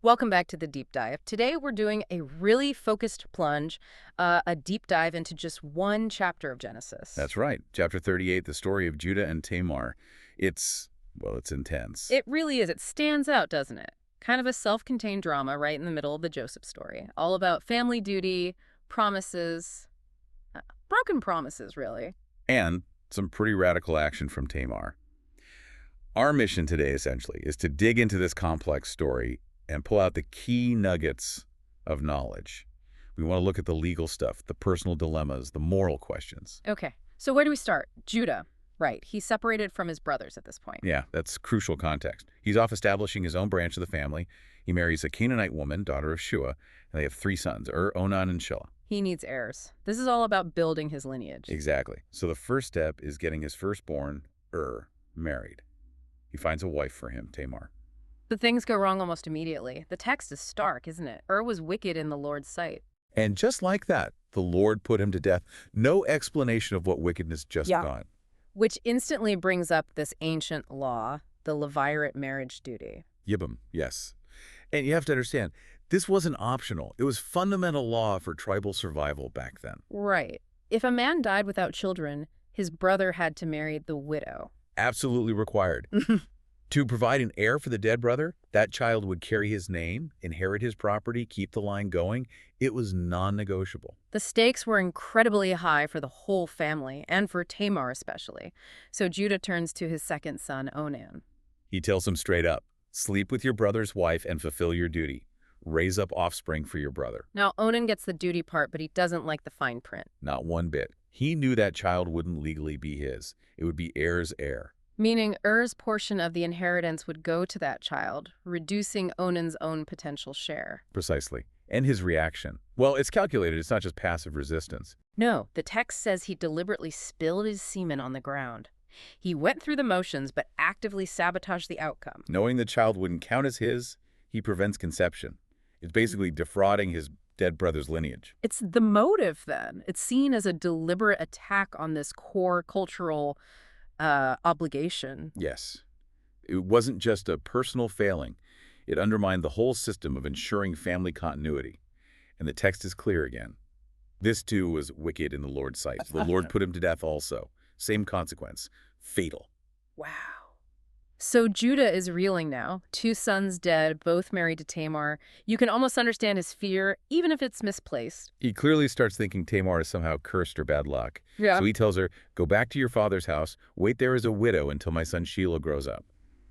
Welcome back to the deep dive. Today we're doing a really focused plunge, a deep dive into just one chapter of Genesis. That's right. Chapter 38, the story of Judah and Tamar. It's intense. It really is. It stands out, doesn't it? Kind of a self-contained drama right in the middle of the Joseph story. All about family duty, promises, broken promises, really. And some pretty radical action from Tamar. Our mission today, essentially, is to dig into this complex story and pull out the key nuggets of knowledge. We want to look at the legal stuff, the personal dilemmas, the moral questions. Okay, so where do we start? Judah. Right, he's separated from his brothers at this point. Yeah, that's crucial context. He's off establishing his own branch of the family. He marries a Canaanite woman, daughter of Shua, and they have 3 sons, Onan, and Shelah. He needs heirs. This is all about building his lineage. Exactly. So the first step is getting his firstborn, married. He finds a wife for him, Tamar. But things go wrong almost immediately. The text is stark, isn't it? Was wicked in the Lord's sight. And just like that, the Lord put him to death. No explanation of what wickedness just gone. Which instantly brings up this ancient law, the Levirate marriage duty. Yibum, yes. And you have to understand, this wasn't optional. It was fundamental law for tribal survival back then. Right. If a man died without children, his brother had to marry the widow. Absolutely required. To provide an heir for the dead brother, that child would carry his name, inherit his property, keep the line going. It was non-negotiable. The stakes were incredibly high for the whole family, and for Tamar especially. So Judah turns to his second son, Onan. He tells him straight up, sleep with your brother's wife and fulfill your duty. Raise up offspring for your brother. Now, Onan gets the duty part, but he doesn't like the fine print. Not one bit. He knew that child wouldn't legally be his. It would be heir's heir. Meaning Er's portion of the inheritance would go to that child, reducing Onan's own potential share. Precisely. And his reaction. Well, it's calculated. It's not just passive resistance. No, the text says he deliberately spilled his semen on the ground. He went through the motions, but actively sabotaged the outcome. Knowing the child wouldn't count as his, he prevents conception. It's basically defrauding his dead brother's lineage. It's the motive, then. It's seen as a deliberate attack on this core cultural obligation. Yes. It wasn't just a personal failing. It undermined the whole system of ensuring family continuity. And the text is clear again. This too was wicked in the Lord's sight. The Lord put him to death also. Same consequence. Fatal. Wow. So Judah is reeling now. 2 sons dead, both married to Tamar. You can almost understand his fear, even if it's misplaced. He clearly starts thinking Tamar is somehow cursed or bad luck. Yeah. So he tells her, go back to your father's house, wait there as a widow until my son Shelah grows up.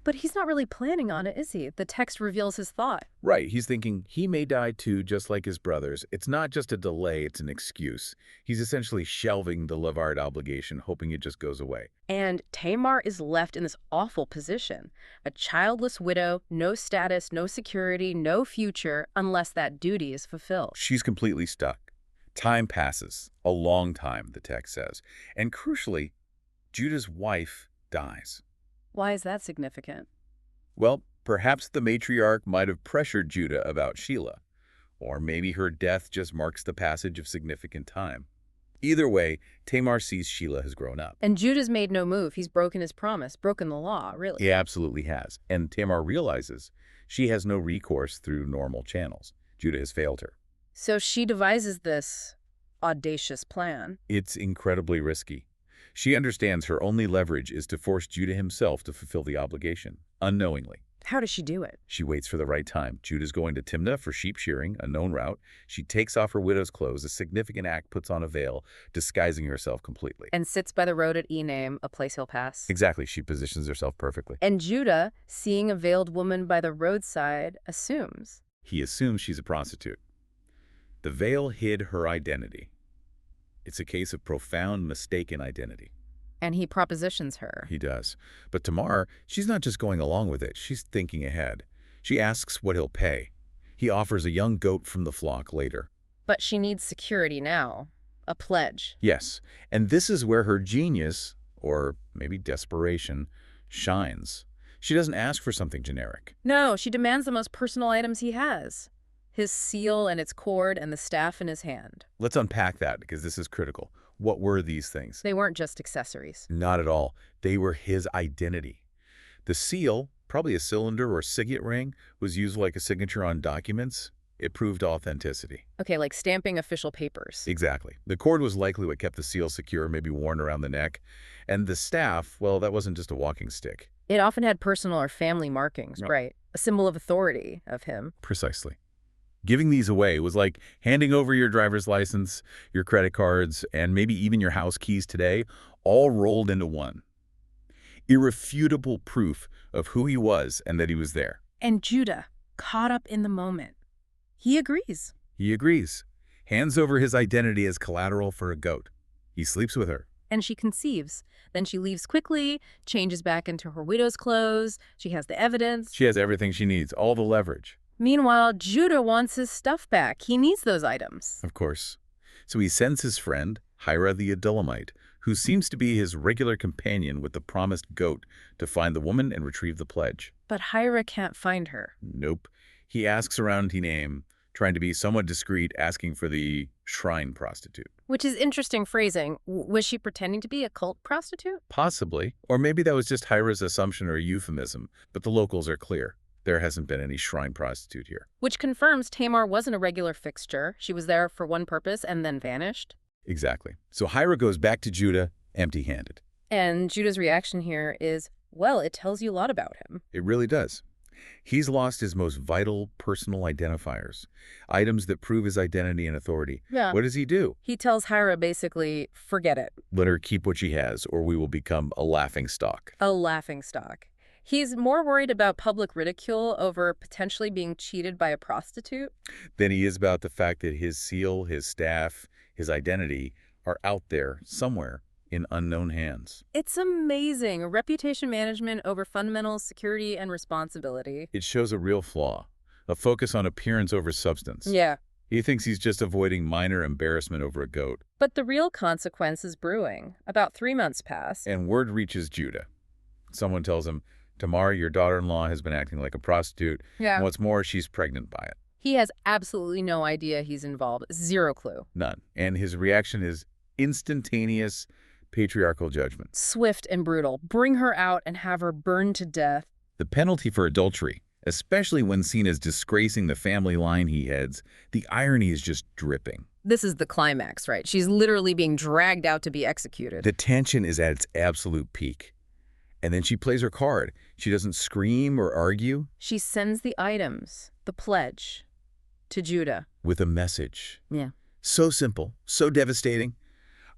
But he's not really planning on it, is he? The text reveals his thought. Right, he's thinking he may die too, just like his brothers. It's not just a delay, it's an excuse. He's essentially shelving the Levirate obligation, hoping it just goes away. And Tamar is left in this awful position. A childless widow, no status, no security, no future, unless that duty is fulfilled. She's completely stuck. Time passes, a long time, the text says. And crucially, Judah's wife dies. Why is that significant? Well, perhaps the matriarch might have pressured Judah about Shelah, or maybe her death just marks the passage of significant time. Either way, Tamar sees Shelah has grown up. And Judah's made no move. He's broken his promise, broken the law, really. He absolutely has. And Tamar realizes she has no recourse through normal channels. Judah has failed her. So she devises this audacious plan. It's incredibly risky. She understands her only leverage is to force Judah himself to fulfill the obligation, unknowingly. How does she do it? She waits for the right time. Judah's going to Timnah for sheep shearing, a known route. She takes off her widow's clothes, a significant act, puts on a veil, disguising herself completely. And sits by the road at Enaim, a place he'll pass. Exactly. She positions herself perfectly. And Judah, seeing a veiled woman by the roadside, assumes. He assumes she's a prostitute. The veil hid her identity. It's a case of profound mistaken identity. And he propositions her. He does. But Tamar, she's not just going along with it. She's thinking ahead. She asks what he'll pay. He offers a young goat from the flock later. But she needs security now. A pledge. Yes. And this is where her genius, or maybe desperation, shines. She doesn't ask for something generic. No, she demands the most personal items he has. His seal and its cord and the staff in his hand. Let's unpack that because this is critical. What were these things? They weren't just accessories. Not at all. They were his identity. The seal Probably a cylinder or signet ring was used like a signature on documents. It proved authenticity. Okay, like stamping official papers. Exactly. The cord was likely what kept the seal secure, maybe worn around the neck. And the staff, well, that wasn't just a walking stick. It often had personal or family markings, No. right? A symbol of authority of him. Precisely. Giving these away was like handing over your driver's license, your credit cards, and maybe even your house keys today, all rolled into one. Irrefutable proof of who he was and that he was there. And Judah, caught up in the moment. He agrees. He agrees. Hands over his identity as collateral for a goat. He sleeps with her. And she conceives. Then she leaves quickly, changes back into her widow's clothes. She has the evidence. She has everything she needs, all the leverage. Meanwhile, Judah wants his stuff back. He needs those items. Of course. So he sends his friend, Hira the Adullamite, who seems to be his regular companion with the promised goat, to find the woman and retrieve the pledge. But Hira can't find her. Nope. He asks around Tiname, trying to be somewhat discreet, asking for the shrine prostitute. Which is interesting phrasing. Was she pretending to be a cult prostitute? Possibly. Or maybe that was just Hira's assumption or euphemism, but the locals are clear. There hasn't been any shrine prostitute here. Which confirms Tamar wasn't a regular fixture. She was there for one purpose and then vanished. Exactly. So Hira goes back to Judah empty-handed. And Judah's reaction here is, well, it tells you a lot about him. It really does. He's lost his most vital personal identifiers, items that prove his identity and authority. Yeah. What does he do? He tells Hira basically, forget it. Let her keep what she has, or we will become a laughingstock. A laughingstock. He's more worried about public ridicule over potentially being cheated by a prostitute Than he is about the fact that his seal, his staff, his identity are out there somewhere in unknown hands. It's amazing. Reputation management over fundamental security and responsibility. It shows a real flaw, a focus on appearance over substance. Yeah. He thinks he's just avoiding minor embarrassment over a goat. But the real consequence is brewing. About 3 months pass. And word reaches Judah. Someone tells him, Tamar, your daughter-in-law, has been acting like a prostitute. Yeah. And what's more, she's pregnant by it. He has absolutely no idea he's involved. Zero clue. None. And his reaction is instantaneous patriarchal judgment. Swift and brutal. Bring her out and have her burned to death. The penalty for adultery, especially when seen as disgracing the family line he heads, the irony is just dripping. This is the climax, right? She's literally being dragged out to be executed. The tension is at its absolute peak. And then she plays her card. She doesn't scream or argue. She sends the items, the pledge, to Judah. With a message. Yeah. So simple, so devastating.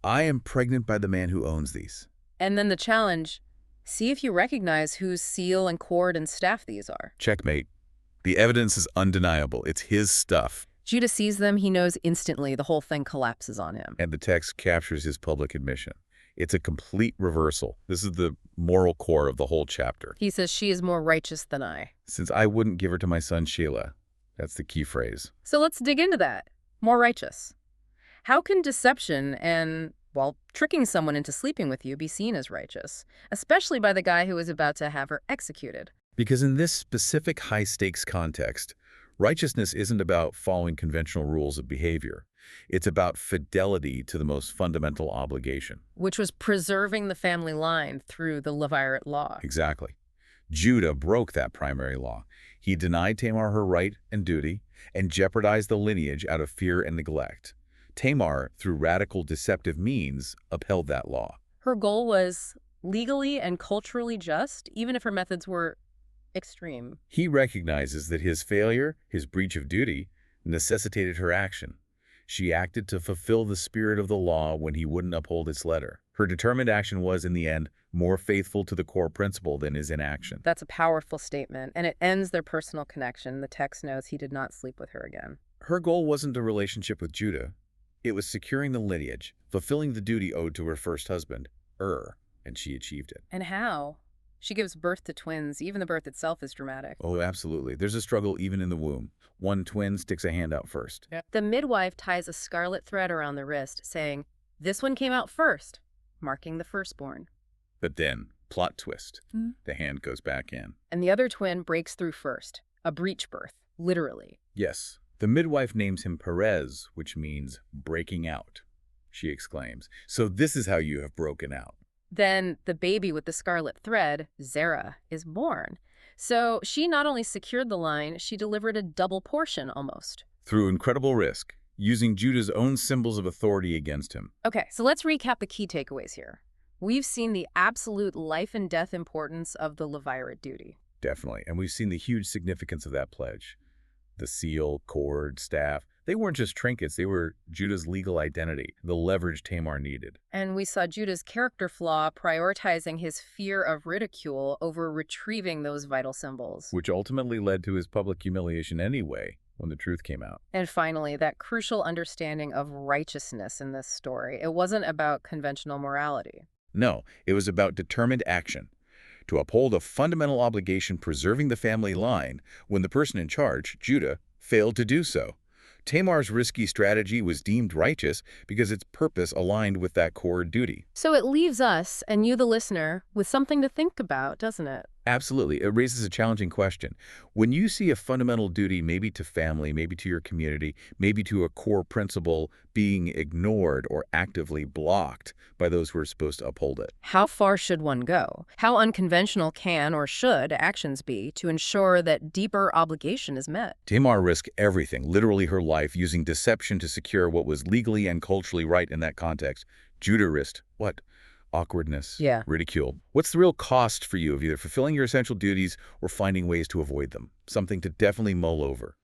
I am pregnant by the man who owns these. And then the challenge, see if you recognize whose seal and cord and staff these are. Checkmate. The evidence is undeniable. It's his stuff. Judah sees them, he knows instantly. The whole thing collapses on him. And the text captures his public admission. It's a complete reversal. This is the moral core of the whole chapter. He says, she is more righteous than I. Since I wouldn't give her to my son Sheila. That's the key phrase. So let's dig into that. More righteous. How can deception and, well, tricking someone into sleeping with you be seen as righteous, especially by the guy who is about to have her executed? Because in this specific high-stakes context, righteousness isn't about following conventional rules of behavior. It's about fidelity to the most fundamental obligation. Which was preserving the family line through the Levirate law. Exactly. Judah broke that primary law. He denied Tamar her right and duty and jeopardized the lineage out of fear and neglect. Tamar, through radical deceptive means, upheld that law. Her goal was legally and culturally just, even if her methods were extreme. He recognizes that his failure, his breach of duty, necessitated her action. She acted to fulfill the spirit of the law when he wouldn't uphold its letter. Her determined action was, in the end, more faithful to the core principle than his inaction. That's a powerful statement, and it ends their personal connection. The text knows he did not sleep with her again. Her goal wasn't a relationship with Judah. It was securing the lineage, fulfilling the duty owed to her first husband, and she achieved it. And how? She gives birth to twins. Even the birth itself is dramatic. Oh, absolutely. There's a struggle even in the womb. One twin sticks a hand out first. The midwife ties a scarlet thread around the wrist, saying, "This one came out first," marking the firstborn. But then, plot twist, the hand goes back in. And the other twin breaks through first. A breech birth, literally. Yes. The midwife names him Perez, which means breaking out, she exclaims. So this is how you have broken out. Then the baby with the scarlet thread, Zerah, is born. So she not only secured the line, she delivered a double portion almost. Through incredible risk, using Judah's own symbols of authority against him. Okay, so let's recap the key takeaways here. We've seen the absolute life and death importance of the Levirate duty. Definitely. And we've seen the huge significance of that pledge. The seal, cord, staff, they weren't just trinkets, they were Judah's legal identity, the leverage Tamar needed. And we saw Judah's character flaw prioritizing his fear of ridicule over retrieving those vital symbols. Which ultimately led to his public humiliation anyway, when the truth came out. And finally, that crucial understanding of righteousness in this story. It wasn't about conventional morality. No, it was about determined action. To uphold a fundamental obligation preserving the family line when the person in charge, Judah, failed to do so. Tamar's risky strategy was deemed righteous because its purpose aligned with that core duty. So it leaves us, and you the listener, with something to think about, doesn't it? Absolutely. It raises a challenging question. When you see a fundamental duty, maybe to family, maybe to your community, maybe to a core principle being ignored or actively blocked by those who are supposed to uphold it. How far should one go? How unconventional can or should actions be to ensure that deeper obligation is met? Tamar risked everything, literally her life, using deception to secure what was legally and culturally right in that context. Judah risked what? Awkwardness, Yeah. ridicule. What's the real cost for you of either fulfilling your essential duties or finding ways to avoid them? Something to definitely mull over.